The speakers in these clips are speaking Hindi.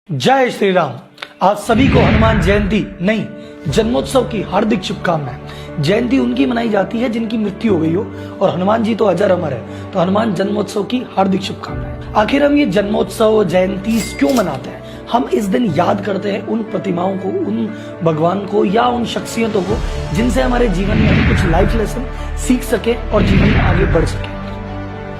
जय श्री राम। आज सभी को हनुमान जयंती नहीं जन्मोत्सव की हार्दिक शुभकामनाएं। जयंती उनकी मनाई जाती है जिनकी मृत्यु हो गई हो, और हनुमान जी तो अजर अमर है, तो हनुमान जन्मोत्सव की हार्दिक शुभकामनाएं। आखिर हम ये जन्मोत्सव जयंती क्यों मनाते हैं? हम इस दिन याद करते हैं उन प्रतिमाओं को, उन भगवान को या उन शख्सियतों को जिनसे हमारे जीवन में हम कुछ लाइफ लेसन सीख सके और जीवन में आगे बढ़ सके।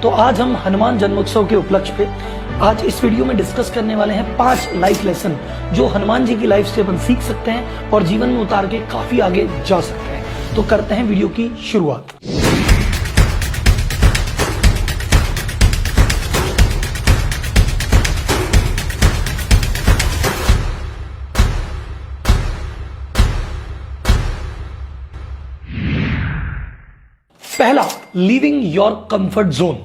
तो आज हम हनुमान जन्मोत्सव के उपलक्ष्य पे आज इस वीडियो में डिस्कस करने वाले हैं 5 लाइफ लेसन जो हनुमान जी की लाइफ से अपन सीख सकते हैं और जीवन में उतार के काफी आगे जा सकते हैं। तो करते हैं वीडियो की शुरुआत। पहला, living your comfort zone.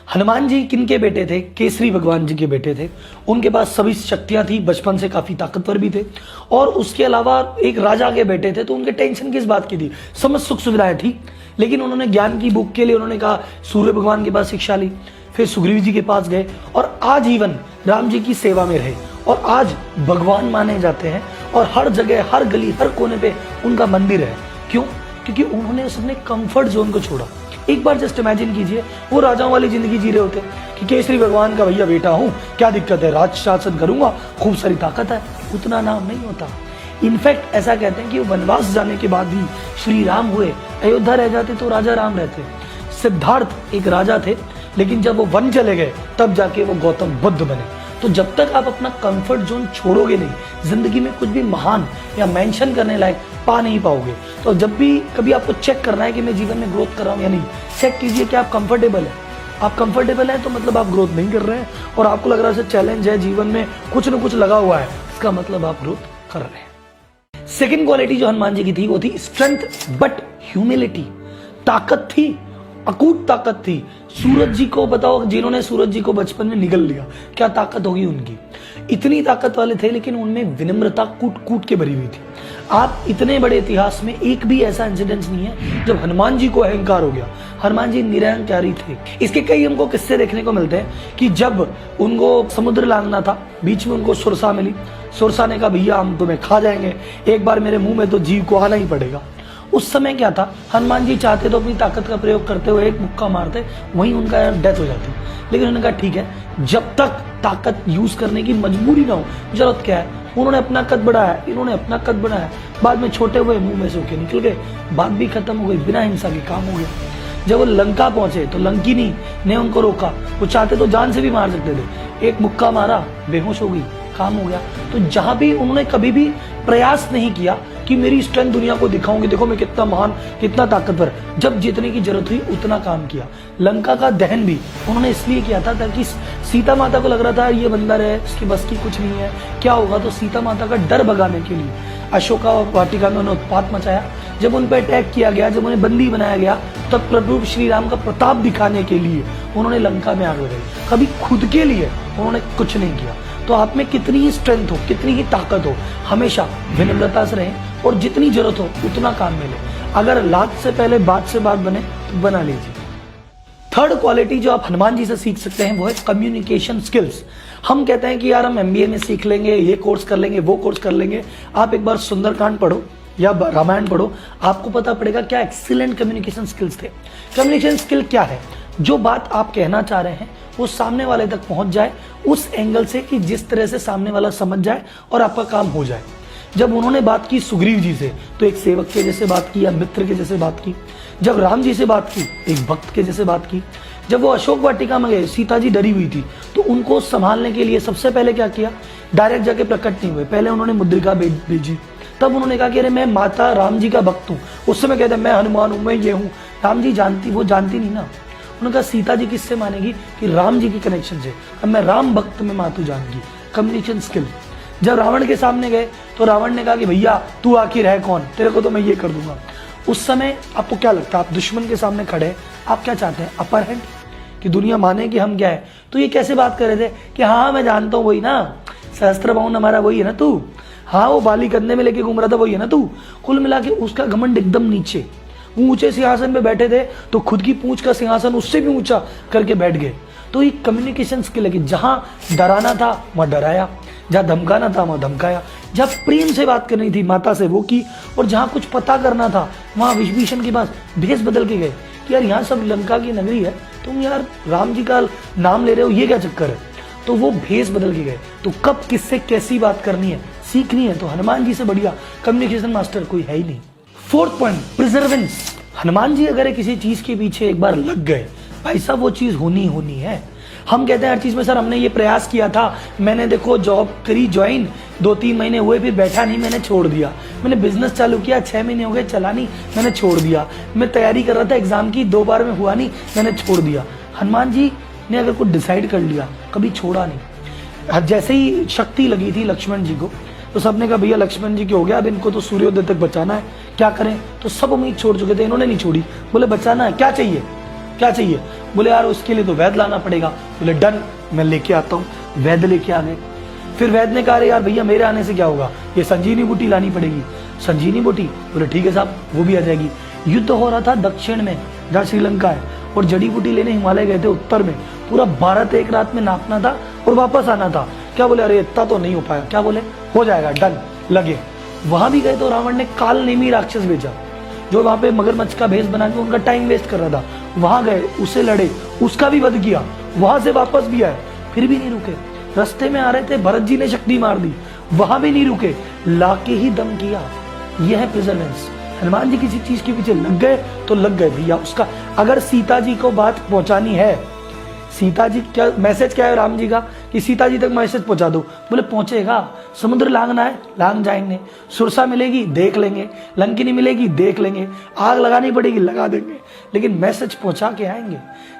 Hanuman ji किनके बेटे थे? केसरी भगवान जी के बेटे थे। उनके पास सभी शक्तियां थी, बचपन से काफी ताकतवर भी थे, और उसके अलावा एक राजा के बेटे थे, तो उनके टेंशन किस बात की थी? समस्त सुख सुविधाएं थी, लेकिन उन्होंने ज्ञान की भूख के लिए उन्होंने कहा सूर्य भगवान के पास शिक्षा ली, फिर सुग्रीव जी के पास गए और आजीवन राम जी की सेवा में रहे, और आज भगवान माने जाते हैं और हर जगह, हर गली, हर कोने पे उनका मंदिर है। क्यों? क्योंकि उन्होंने अपने कंफर्ट जोन को छोड़ा। एक बार जस्ट इमेजिन कीजिए, वो राजाओं वाली जिंदगी जी रहे होते कि केसरी भगवान का भैया बेटा हूं, क्या दिक्कत है, राज शासन करूंगा, खूब सारी ताकत है, उतना नाम नहीं होता। इनफैक्ट ऐसा कहते हैं कि वनवास जाने के बाद भी श्री राम हुए, अयोध्या रह जाते तो राजा राम रहते। सिद्धार्थ एक राजा थे, लेकिन जब वो वन चले गए तब जाके वो गौतम बुद्ध बने। तो जब तक आप अपना कंफर्ट जोन छोड़ोगे नहीं, जिंदगी में कुछ भी महान या मेंशन करने लायक पा नहीं पाओगे। तो जब भी कभी आपको चेक करना है कि मैं जीवन में ग्रोथ कर रहा हूं या नहीं, चेक कीजिए कि आप कंफर्टेबल है। आप कंफर्टेबल है तो मतलब आप ग्रोथ नहीं कर रहे हैं, और आपको लग रहा है चैलेंज है जीवन में, कुछ न कुछ लगा हुआ है, इसका मतलब आप ग्रोथ कर रहे हैं। सेकेंड क्वालिटी जो हनुमान जी की थी वो थी स्ट्रेंथ बट ह्यूमिलिटी। ताकत थी, अकूट ताकत थी। सूरज जी को बताओ, जिन्होंने सूरज जी को बचपन में निगल लिया, क्या ताकत होगी उनकी? इतनी ताकत वाले थे, लेकिन उनमें विनम्रता कूट कूट के भरी हुई थी। आप इतने बड़े इतिहास में एक भी ऐसा इंसिडेंस नहीं है जब हनुमान जी को अहंकार हो गया। हनुमान जी निरहंकारी थे। इसके कई हमको किस्से देखने को मिलते हैं कि जब उनको समुद्र लांघना था, बीच में उनको सुरसा मिली। सुरसा ने कहा भैया हम तुम्हें खा जाएंगे, एक बार मेरे मुंह में तो जीव को आना ही पड़ेगा। उस समय क्या था, हनुमान जी चाहते तो अपनी ताकत का प्रयोग करते हुए एक मुक्का मारते, वहीं उनका डेथ हो जाती, लेकिन उन्होंने कहा ठीक है, जब तक ताकत यूज करने की मजबूरी ना हो, जरूरत क्या है। उन्होंने अपना कद बढ़ाया, इन्होंने अपना कद बढ़ाया, बाद में छोटे हुए मुंह में से होके निकल गए, बात भी खत्म हो गई, बिना हिंसा के काम हो गया। जब वो लंका पहुंचे तो लंकिनी ने उनको रोका, वो चाहते तो जान से भी मार सकते थे, एक मुक्का मारा, बेहोश हो गई, काम हो गया। तो जहां भी उन्होंने कभी भी प्रयास नहीं किया कि मेरी स्ट्रेंथ दुनिया को दिखाऊंगी, देखो मैं कितना महान, कितना ताकतवर, जब जितने की जरूरत हुई उतना काम किया। लंका का दहन भी उन्होंने इसलिए किया था ताकि सीता माता को लग रहा था ये बंदर है, इसकी बस की कुछ नहीं है, क्या होगा, तो सीता माता का डर भगाने के लिए अशोका वाटिका में उन्होंने उत्पात मचाया। जब उन पर अटैक किया गया, जब उन्हें बंदी बनाया गया, तब प्रभु श्री राम का प्रताप दिखाने के लिए उन्होंने लंका में आग लगाई। कभी खुद के लिए उन्होंने कुछ नहीं किया। तो आप में कितनी ही स्ट्रेंथ हो, कितनी ही ताकत हो, हमेशा विनम्रता से रहें और जितनी जरूरत हो उतना काम मिले। अगर लात से पहले बात से बात बने तो बना लीजिए। थर्ड क्वालिटी जो आप हनुमान जी से सीख सकते हैं वो है कम्युनिकेशन स्किल्स। हम कहते हैं कि यार हम MBA में सीख लेंगे, ये कोर्स कर लेंगे, वो कोर्स कर लेंगे। आप एक बार सुंदरकांड पढ़ो या रामायण पढ़ो, आपको पता पड़ेगा क्या एक्सीलेंट कम्युनिकेशन स्किल्स थे। कम्युनिकेशन स्किल क्या है? जो बात आप कहना चाह रहे हैं वो सामने वाले तक पहुंच जाए उस एंगल से कि जिस तरह से सामने वाला समझ जाए और आपका काम हो जाए। जब उन्होंने बात की सुग्रीव जी से तो एक सेवक के जैसे बात की या मित्र के जैसे बात की। जब राम जी से बात की, एक भक्त के जैसे बात की। जब वो अशोक वाटिका में गए, सीता जी डरी हुई थी, तो उनको संभालने के लिए सबसे पहले क्या किया? डायरेक्ट जाके प्रकट नहीं हुए, पहले उन्होंने मुद्रिका भेजी। तब उन्होंने कहा कि अरे मैं माता राम जी का भक्त हूँ। उस समय कहते मैं हनुमान हूँ, मैं ये हूँ। राम जी वो जानती नहीं ना। उन्होंने कहा सीता जी किससे मानेगी? कि राम जी की कनेक्शन से। अब मैं राम भक्त में मातू जाऊंगी। Communication skill. जब रावण के सामने गए तो रावण ने कहा कि भैया तू आखिर है कौन, तेरे को तो मैं ये कर दूंगा। उस समय आपको क्या लगता है? आप दुश्मन के सामने खड़े हैं, आप क्या चाहते हैं? अपर हैंड, कि दुनिया माने कि हम क्या है। तो ये कैसे बात कर रहे थे कि हाँ मैं जानता हूँ, वही ना सहस्त्र बाहुन हमारा, वही है ना तू, हाँ वो बाली कंधे में लेके घूम रहा था, वही है ना तू। कुल मिला के उसका घमंड एकदम नीचे। वो ऊंचे सिंहासन पे बैठे थे तो खुद की पूंछ का सिंहासन उससे भी ऊंचा करके बैठ गए। तो ये कम्युनिकेशन स्किल है कि जहां डराना था वहां डराया, जहाँ धमकाना था वहां धमकाया, जहाँ प्रेम से बात करनी थी माता से वो की, और जहाँ कुछ पता करना था वहां विभीषण के पास भेष बदल के गए कि यार यहाँ सब लंका की नगरी है, तुम यार राम जी का नाम ले रहे हो, ये क्या चक्कर है। तो वो भेष बदल के गए। तो कब किससे कैसी बात करनी है सीखनी है तो हनुमान जी से बढ़िया कम्युनिकेशन मास्टर कोई है ही नहीं। Fourth point, perseverance. Hanuman ji अगर किसी चीज के पीछे एक बार लग गए भाई साहब वो चीज होनी होनी है। हम कहते हैं हर चीज में सर हमने ये प्रयास किया था, मैंने देखो जॉब करी ज्वाइन, 2-3 महीने हुए फिर बैठा नहीं, मैंने छोड़ दिया। मैंने बिजनेस चालू किया 6 महीने हो गए चला नहीं, मैंने छोड़ दिया। मैं तैयारी कर रहा था एग्जाम की 2 बार में हुआ नहीं, मैंने छोड़ दिया। हनुमान जी ने अगर कुछ डिसाइड कर लिया कभी छोड़ा नहीं। जैसे ही शक्ति लगी थी लक्ष्मण जी को तो सबने कहा भैया लक्ष्मण जी की हो गया, अब इनको तो सूर्योदय तक बचाना है, क्या करें। तो सब उम्मीद छोड़ चुके थे, इन्होंने नहीं छोड़ी। बोले बचाना है, क्या चाहिए क्या चाहिए। बोले यार उसके लिए तो वैद्य लाना पड़ेगा। बोले डन, मैं लेके आता हूँ। वैद्य लेके आ गए। फिर वैद्य ने कहा यार भैया मेरे आने से क्या होगा, ये संजीवनी बूटी लानी पड़ेगी। संजीवनी बूटी, बोले ठीक है साहब वो भी आ जाएगी। युद्ध हो रहा था दक्षिण में जहाँ श्रीलंका है, और जड़ी बूटी लेने हिमालय गए थे उत्तर में। पूरा भारत एक रात में नापना था और वापस आना था। क्या बोले अरे इतना तो नहीं हो पाया। क्या बोले हो जाएगा, डन, लगे। वहां भी गए तो रावण ने काल नेमी राक्षस भेजा जो वहां पे मगरमच्छ का भेष बना के उनका टाइम वेस्ट कर रहा था। वहां गए, उससे लड़े, उसका भी वध किया, वहां से वापस भी आए, फिर भी नहीं रुके। रास्ते में आ रहे थे, भरत जी ने शक्ति मार दी, वहां भी नहीं रुके, लाके ही दम किया। यह है प्रिजर्वेंस। हनुमान जी किसी चीज के पीछे लग गए तो लग गए भैया। उसका अगर सीता जी को बात पहुंचानी है, सीता जी क्या मैसेज क्या है राम जी का कि सीता जी तक मैसेज पहुंचा दो। बोले पहुंचेगा। समुद्र लांघना है, लांग जाएंगे। सुरसा मिलेगी देख लेंगे, लंकिनी मिलेगी देख लेंगे, आग लगानी पड़ेगी लगा देंगे, लेकिन मैसेज पहुंचा के आएंगे।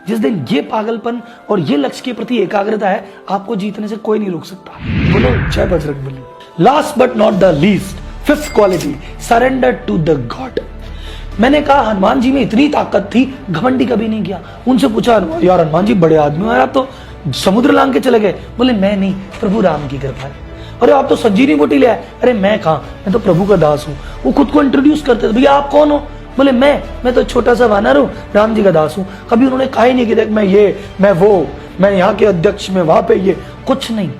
जिस दिन ये पागलपन और ये लक्ष्य के प्रति एकाग्रता है, आपको जीतने से कोई नहीं रोक सकता। बोलो जय Bajrangbali. Last but not the least, fifth quality, surrender to the god. मैंने कहा हनुमान जी में इतनी ताकत थी, घमंडी कभी नहीं किया। उनसे पूछा यार हनुमान जी बड़े आदमी हो यार, आप तो समुद्र लांग के चले गए। बोले मैं नहीं, प्रभु राम की कृपा है। अरे आप तो संजीवनी बूटी ले आए। अरे मैं कहा, मैं तो प्रभु का दास हूँ। वो खुद को इंट्रोड्यूस करते थे, भैया आप कौन हो। बोले मैं तो छोटा सा वानर हूँ, राम जी का दास हूँ। कभी उन्होंने कहा ही नहीं कि देख मैं ये मैं वो, मैं यहाँ के अध्यक्ष में वहां पे ये, कुछ नहीं।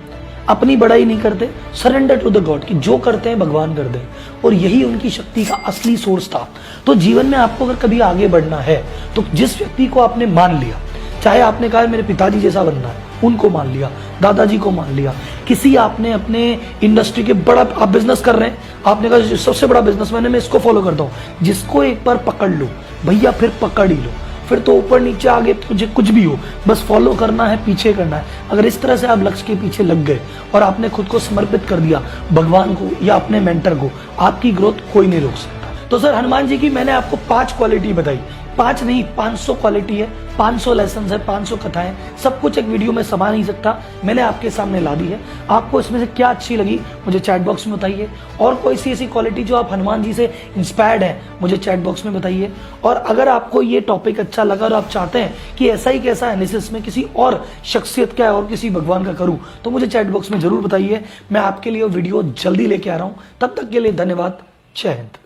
अपनी बड़ाई नहीं करते, सरेंडर टू द गॉड कि जो करते हैं भगवान कर दे। और यही उनकी शक्ति का असली सोर्स था। तो जीवन में आपको अगर कभी आगे बढ़ना है तो जिस व्यक्ति को आपने मान लिया, चाहे आपने कहा मेरे पिताजी जैसा बनना है, उनको मान लिया, दादाजी को मान लिया, किसी आपने अपने इंडस्ट्री के बड़ा आप बिजनेस कर रहे हैं, आपने कहा सबसे बड़ा बिजनेसमैन है मैं इसको फॉलो करता हूँ, जिसको एक बार पकड़ लो भैया फिर पकड़ ही लो। फिर तो ऊपर नीचे आगे तुझे कुछ भी हो, बस फॉलो करना है, पीछे करना है। अगर इस तरह से आप लक्ष्य के पीछे लग गए और आपने खुद को समर्पित कर दिया भगवान को या अपने मेंटर को, आपकी ग्रोथ कोई नहीं रोक सकता। तो सर हनुमान जी की मैंने आपको 5 क्वालिटी बताई, 5 नहीं 500 क्वालिटी है, 500 लेसन है, 500 कथाएं, सब कुछ एक वीडियो में समा नहीं सकता, मैंने आपके सामने ला दी है। आपको इसमें से क्या अच्छी लगी मुझे चैट बॉक्स में बताइए, और कोई सी ऐसी क्वालिटी जो आप हनुमान जी से इंस्पायर्ड है मुझे चैट बॉक्स में बताइए। और अगर आपको ये टॉपिक अच्छा लगा और आप चाहते हैं कि ऐसा ही कैसा एनालिसिस में किसी और शख्सियत का और किसी भगवान का करूं, तो मुझे चैट बॉक्स में जरूर बताइए। मैं आपके लिए वीडियो जल्दी लेके आ रहा हूं। तब तक के लिए धन्यवाद। जय हिंद।